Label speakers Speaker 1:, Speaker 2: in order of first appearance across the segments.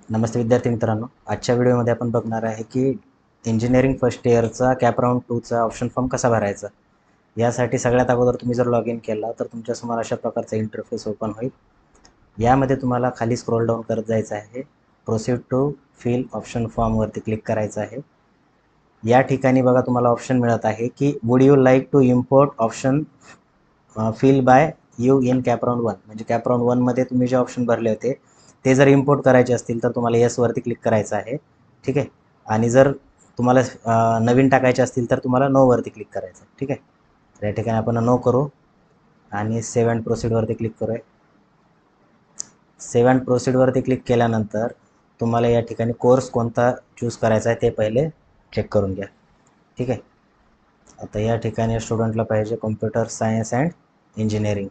Speaker 1: नमस्ते विद्यार्थी मित्रांनो, आजच्या व्हिडिओमध्ये आपण बघणार आहे की इंजिनिअरिंग फर्स्ट इयरचा कॅप राऊंड 2चा ऑप्शन फॉर्म कसा भरायचा. यासाठी सगळ्यात अगोदर तुम्ही जर लॉग इन केला तर तुमच्यासमोर अशा प्रकारचा इंटरफेस ओपन होईल. यामध्ये तुम्हाला खाली स्क्रोल डाऊन करत जायचं आहे. प्रोसीड टू फिल ऑप्शन फॉर्मवरती क्लिक करायचं आहे. या ठिकाणी बघा तुम्हाला ऑप्शन मिळत आहे की would you like to import option fill by you in cap round 1, म्हणजे कॅप राऊंड 1मध्ये तुम्ही जे ऑप्शन भरले होते ते जर इम्पोर्ट करायचे असतील तर तुम्हाला येसवरती क्लिक करायचं आहे. ठीक आहे. आणि जर तुम्हाला नवीन टाकायचे असतील तर तुम्हाला नोवरती क्लिक करायचं आहे. ठीक आहे. तर या ठिकाणी आपण नो करू आणि सेव्ह अँड प्रोसीडवरती क्लिक करूया. सेव्ह अँड प्रोसीडवरती क्लिक केल्यानंतर तुम्हाला या ठिकाणी कोर्स कोणता चूज करायचा आहे ते पहिले चेक करून घ्या. ठीक आहे. आता या ठिकाणी स्टुडंटला पाहिजे कॉम्प्युटर सायन्स अँड इंजिनिअरिंग.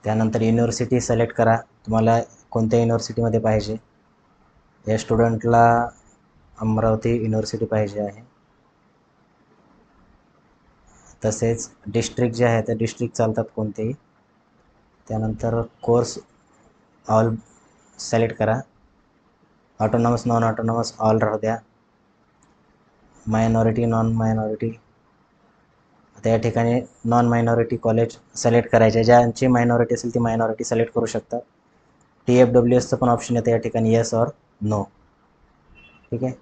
Speaker 1: त्यानंतर युनिव्हर्सिटी सिलेक्ट करा, तुम्हाला कोणत्या युनिव्हर्सिटीमध्ये पाहिजे. या स्टुडंटला अमरावती युनिव्हर्सिटी पाहिजे आहे. तसेच डिस्ट्रिक्ट जे आहे ते डिस्ट्रिक्ट चालतात कोणतेही. त्यानंतर कोर्स ऑल सिलेक्ट करा. ऑटोनॉमस नॉन ऑटोनॉमस ऑल राहू द्या. Minority non minority. आता या ठिकाणी नॉन मायनॉरिटी कॉलेज सिलेक्ट करायचे. ज्यांची मायनॉरिटी असेल ती मायनॉरिटी सिलेक्ट करू शकता. TFWSचं पण ऑप्शन येतं या ठिकाणी येस ऑर नो. ठीक आहे.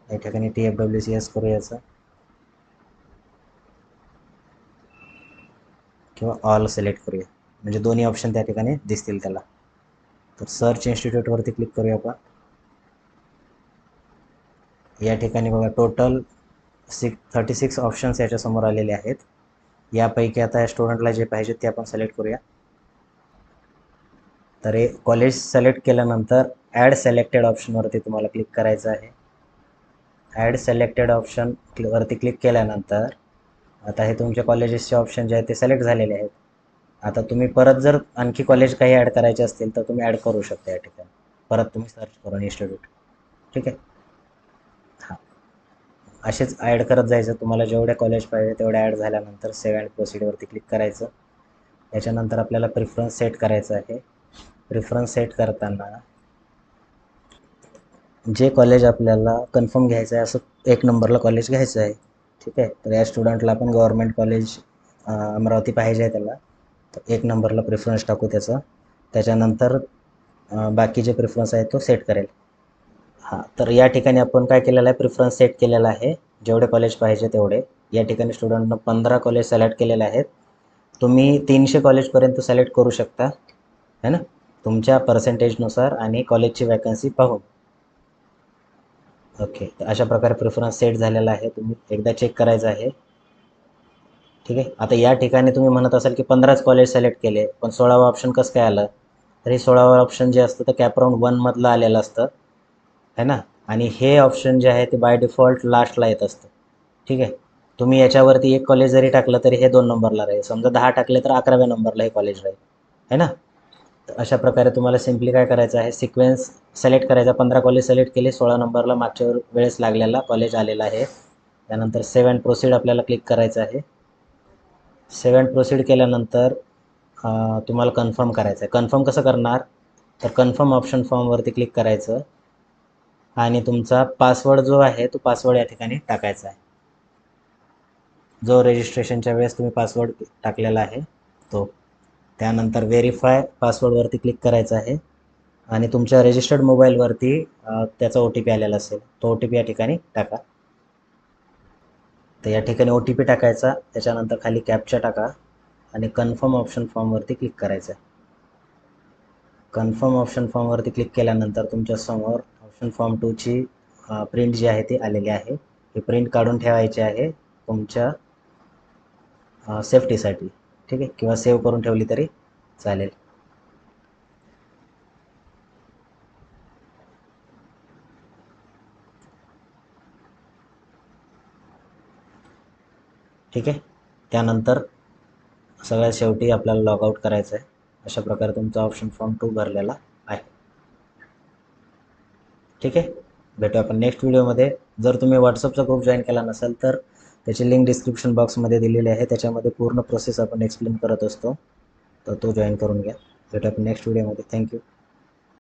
Speaker 1: या ठिकाणी TFWS येस करू याचं, किंवा ऑल सिलेक्ट करूया, म्हणजे दोन्ही ऑप्शन त्या ठिकाणी दिसतील त्याला. तर सर्च इन्स्टिट्यूटवरती क्लिक करूया आपण. या ठिकाणी बघा टोटल 36 ऑप्शन्स याच्यासमोर आलेले आहेत. यापैकी आता या स्टुडंटला जे पाहिजे ते आपण सिलेक्ट करूया. तर हे कॉलेज सिलेक्ट केल्यानंतर ॲड सिलेक्टेड ऑप्शनवरती तुम्हाला क्लिक करायचं आहे. ॲड सिलेक्टेड ऑप्शनवरती क्लिक केल्यानंतर आता हे तुमच्या कॉलेजेसचे ऑप्शन जे आहेत ते सिलेक्ट झालेले आहेत. आता तुम्ही परत जर आणखी कॉलेज काही ॲड करायचे असतील तर तुम्ही ॲड करू शकता या ठिकाणी. परत तुम्ही सर्च करून इन्स्टिट्यूट. ठीक आहे. हां, असेच ॲड करत जायचं. तुम्हाला जेवढे कॉलेज पाहिजे तेवढे ॲड झाल्यानंतर सेव्ह अँड प्रोसीडवरती क्लिक करायचं. त्याच्यानंतर आपल्याला प्रिफरन्स सेट करायचं आहे. प्रिफरन्स सेट करताना जे कॉलेज आपल्याला कन्फर्म घ्यायचं आहे असं 1 नंबरला कॉलेज घ्यायचं आहे. ठीक आहे. तर या स्टुडंटला आपण गव्हर्मेंट कॉलेज अमरावती पाहिजे आहे त्याला, तर 1 नंबरला प्रिफरन्स टाकू त्याचा. त्याच्यानंतर बाकीचे प्रिफरन्स आहे तो सेट करेल. हां, तर या ठिकाणी आपण काय केलेलं आहे, प्रिफरन्स सेट केलेला आहे. जेवढे कॉलेज पाहिजे तेवढे. या ठिकाणी स्टुडंटनं 15 कॉलेज सिलेक्ट केलेले आहेत. तुम्ही 300 कॉलेजपर्यंत सिलेक्ट करू शकता, है ना, तुमच्या पर्सेंटेजनुसार आणि कॉलेजची वॅकन्सी पाहून. ओके. तर अशा प्रकारे प्रिफरन्स सेट झालेला आहे. तुम्ही एकदा चेक करायचं आहे. ठीक आहे. आता या ठिकाणी तुम्ही म्हणत असाल की 15च कॉलेज सिलेक्ट केले, पण 16वा ऑप्शन कसं काय आलं. तर हे 16वा ऑप्शन जे असतं तर कॅप राऊंड 1मधलं आलेलं असतं, है ना. आणि हे ऑप्शन जे आहे ते बाय डिफॉल्ट लास्टला येत असतं. ठीक आहे. तुम्ही याच्यावरती एक कॉलेज जरी टाकलं तरी हे 2 नंबरला राहील. समजा 10 टाकले तर 11व्या नंबरला हे कॉलेज राहील, है ना. तर अशा प्रकारे तुम्हाला सिम्पली काय करायचं आहे, सिक्वेन्स सिलेक्ट करायचा. 15 कॉलेज सिलेक्ट केले, 16 नंबरला मागच्या वेळेस लागलेला कॉलेज आलेला आहे. त्यानंतर सेव्ह अँड प्रोसीड आपल्याला क्लिक करायचं आहे. सेव्ह अँड प्रोसीड केल्यानंतर तुम्हाला कन्फर्म करायचं आहे. कन्फर्म कसं करणार, तर कन्फर्म ऑप्शन फॉर्मवरती क्लिक करायचं आणि तुमचा पासवर्ड जो आहे तो पासवर्ड या ठिकाणी टाकायचा आहे. जो रजिस्ट्रेशनच्या वेळेस तुम्ही पासवर्ड टाकलेला आहे तो. त्यानंतर व्हेरीफाय पासवर्डवरती क्लिक करायचं आहे आणि तुमच्या रजिस्टर्ड मोबाईलवरती त्याचा OTP आलेला असेल, तो OTP या ठिकाणी टाका. तर या ठिकाणी OTP टाकायचा. त्याच्यानंतर खाली कॅप्चा टाका आणि कन्फर्म ऑप्शन फॉर्मवरती क्लिक करायचं आहे. कन्फर्म ऑप्शन फॉर्मवरती क्लिक केल्यानंतर तुमच्यासमोर ऑप्शन फॉर्म 2ची प्रिंट जी आहे ती आलेली आहे. ही प्रिंट काढून ठेवायची आहे तुमच्या सेफ्टीसाठी. ठीक आहे. किंवा सेव्ह करून ठेवली तरी चालेल. ठीक आहे. त्यानंतर सगळ्यात शेवटी आपल्याला लॉग आउट करायचं आहे. अशा प्रकारे तुमचा ऑप्शन फॉर्म 2 भरलेला आहे. ठीक आहे. भेटू आपण नेक्स्ट व्हिडिओमध्ये. जर तुम्ही व्हॉट्सअपचा ग्रुप जॉईन केला नसेल तर त्याची लिंक डिस्क्रिप्शन बॉक्समध्ये दिलेली आहे. त्याच्यामध्ये पूर्ण प्रोसेस आपण एक्सप्लेन करत असतो, तर तो जॉईन करून घ्या. भेटू आपण नेक्स्ट व्हिडिओमध्ये. थँक्यू.